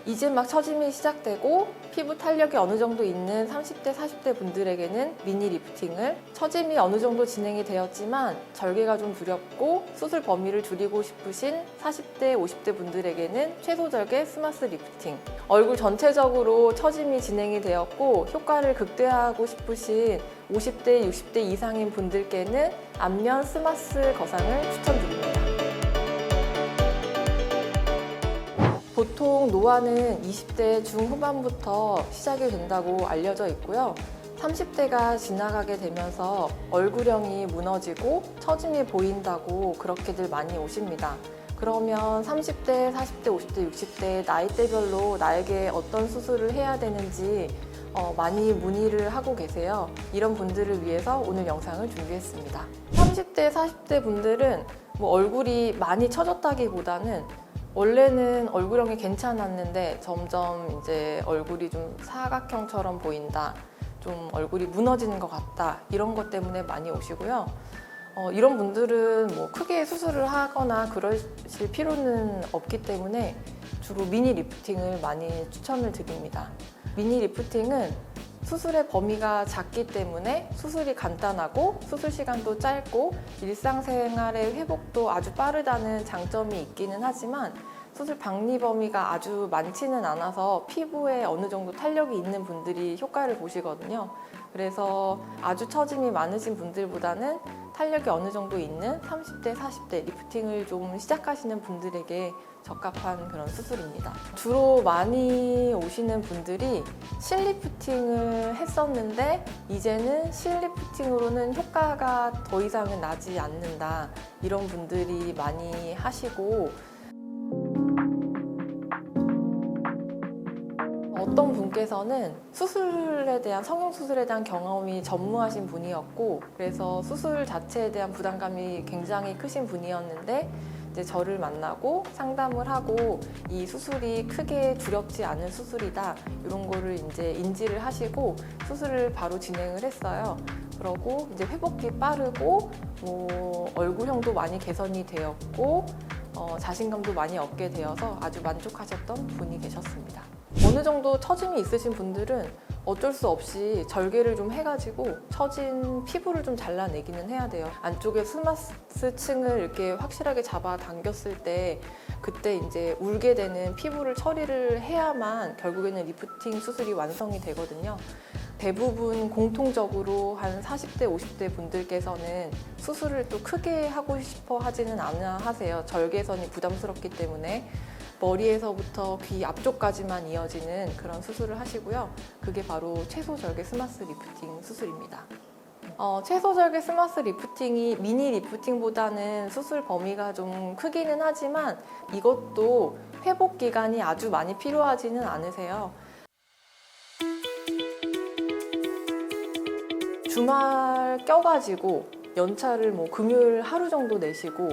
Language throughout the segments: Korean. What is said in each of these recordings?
이제 막 처짐이 시작되고 피부 탄력이 어느 정도 있는 30대, 40대 분들에게는 미니 리프팅을, 처짐이 어느 정도 진행이 되었지만 절개가 좀 두렵고 수술 범위를 줄이고 싶으신 40대, 50대 분들에게는 최소 절개 스마스 리프팅, 얼굴 전체적으로 처짐이 진행이 되었고 효과를 극대화하고 싶으신 50대, 60대 이상인 분들께는 안면 스마스 거상을 추천드립니다. 보통 노화는 20대 중후반부터 시작이 된다고 알려져 있고요. 30대가 지나가게 되면서 얼굴형이 무너지고 처짐이 보인다고 그렇게들 많이 오십니다. 그러면 30대, 40대, 50대, 60대 나이대별로 나에게 어떤 수술을 해야 되는지 많이 문의를 하고 계세요. 이런 분들을 위해서 오늘 영상을 준비했습니다. 30대, 40대 분들은 얼굴이 많이 처졌다기보다는 원래는 얼굴형이 괜찮았는데 점점 이제 얼굴이 좀 사각형처럼 보인다, 좀 얼굴이 무너지는 것 같다, 이런 것 때문에 많이 오시고요. 이런 분들은 크게 수술을 하거나 그러실 필요는 없기 때문에 주로 미니 리프팅을 많이 추천을 드립니다. 미니 리프팅은 수술의 범위가 작기 때문에 수술이 간단하고 수술 시간도 짧고 일상생활의 회복도 아주 빠르다는 장점이 있기는 하지만 수술 박리 범위가 아주 많지는 않아서 피부에 어느 정도 탄력이 있는 분들이 효과를 보시거든요. 그래서 아주 처짐이 많으신 분들보다는 탄력이 어느 정도 있는 30대, 40대 리프팅을 좀 시작하시는 분들에게 적합한 그런 수술입니다. 주로 많이 오시는 분들이 실리프팅을 했었는데 이제는 실리프팅으로는 효과가 더 이상은 나지 않는다, 이런 분들이 많이 하시고, 어떤 분께서는 수술에 대한 성형수술에 대한 경험이 전무하신 분이었고 그래서 수술 자체에 대한 부담감이 굉장히 크신 분이었는데 이제 저를 만나고 상담을 하고 이 수술이 크게 두렵지 않은 수술이다, 이런 거를 이제 인지를 하시고 수술을 바로 진행을 했어요. 그러고 이제 회복이 빠르고 얼굴형도 많이 개선이 되었고 자신감도 많이 얻게 되어서 아주 만족하셨던 분이 계셨습니다. 어느 정도 처짐이 있으신 분들은 어쩔 수 없이 절개를 좀 해가지고 처진 피부를 좀 잘라내기는 해야 돼요. 안쪽에 스마스층을 이렇게 확실하게 잡아 당겼을 때 그때 이제 울게 되는 피부를 처리를 해야만 결국에는 리프팅 수술이 완성이 되거든요. 대부분 공통적으로 한 40대, 50대 분들께서는 수술을 또 크게 하고 싶어 하지는 않아 하세요. 절개선이 부담스럽기 때문에. 머리에서부터 귀 앞쪽까지만 이어지는 그런 수술을 하시고요. 그게 바로 최소절개 스마스 리프팅 수술입니다. 최소절개 스마스 리프팅이 미니 리프팅보다는 수술 범위가 좀 크기는 하지만 이것도 회복 기간이 아주 많이 필요하지는 않으세요. 주말 껴가지고 연차를 금요일 하루 정도 내시고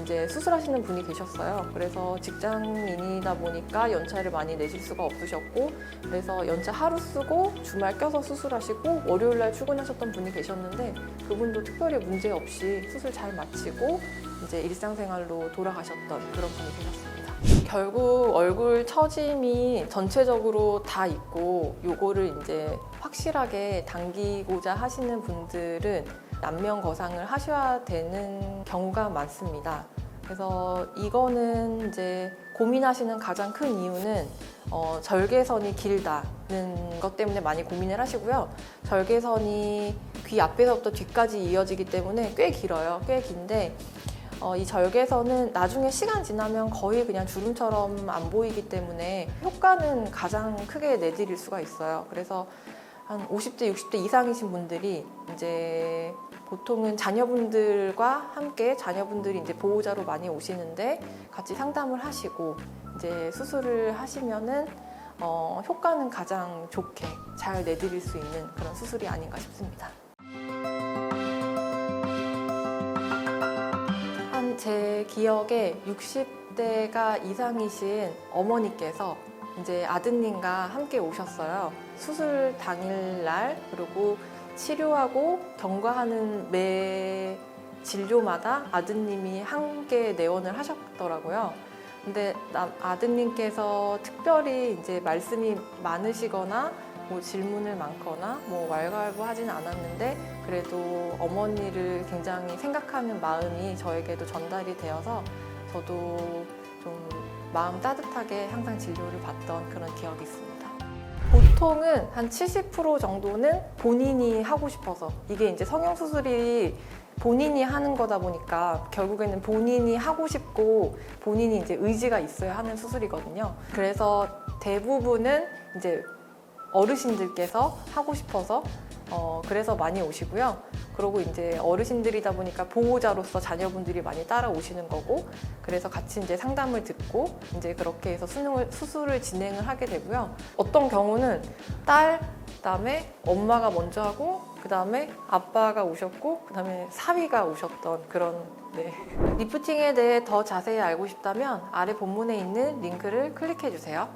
이제 수술하시는 분이 계셨어요. 그래서 직장인이다 보니까 연차를 많이 내실 수가 없으셨고 그래서 연차 하루 쓰고 주말 껴서 수술하시고 월요일 날 출근하셨던 분이 계셨는데 그분도 특별히 문제 없이 수술 잘 마치고 이제 일상생활로 돌아가셨던 그런 분이 계셨습니다. 결국 얼굴 처짐이 전체적으로 다 있고 요거를 이제 확실하게 당기고자 하시는 분들은 안면 거상을 하셔야 되는 경우가 많습니다. 그래서 이거는 이제 고민하시는 가장 큰 이유는 절개선이 길다는 것 때문에 많이 고민을 하시고요. 절개선이 귀 앞에서부터 뒤까지 이어지기 때문에 꽤 길어요. 꽤 긴데 이 절개선은 나중에 시간 지나면 거의 그냥 주름처럼 안 보이기 때문에 효과는 가장 크게 내드릴 수가 있어요. 그래서 한 50대, 60대 이상이신 분들이 이제 보통은 자녀분들과 함께 자녀분들이 이제 보호자로 많이 오시는데 같이 상담을 하시고 이제 수술을 하시면은 효과는 가장 좋게 잘 내드릴 수 있는 그런 수술이 아닌가 싶습니다. 제 기억에 60대가 이상이신 어머니께서 이제 아드님과 함께 오셨어요. 수술 당일날, 그리고 치료하고 경과하는 매 진료마다 아드님이 함께 내원을 하셨더라고요. 근데 아드님께서 특별히 이제 말씀이 많으시거나 뭐 질문을 많거나 뭐 왈가왈부하진 않았는데 그래도 어머니를 굉장히 생각하는 마음이 저에게도 전달이 되어서 저도 좀 마음 따뜻하게 항상 진료를 받던 그런 기억이 있습니다. 보통은 한 70% 정도는 본인이 하고 싶어서, 이게 이제 성형수술이 본인이 하는 거다 보니까 결국에는 본인이 하고 싶고 본인이 이제 의지가 있어야 하는 수술이거든요. 그래서 대부분은 이제 어르신들께서 하고 싶어서 그래서 많이 오시고요. 그리고 이제 어르신들이다 보니까 보호자로서 자녀분들이 많이 따라오시는 거고, 그래서 같이 이제 상담을 듣고 이제 그렇게 해서 수술을 진행을 하게 되고요. 어떤 경우는 딸, 그다음에 엄마가 먼저 하고, 그다음에 아빠가 오셨고, 그다음에 사위가 오셨던 그런. 네. 리프팅에 대해 더 자세히 알고 싶다면 아래 본문에 있는 링크를 클릭해 주세요.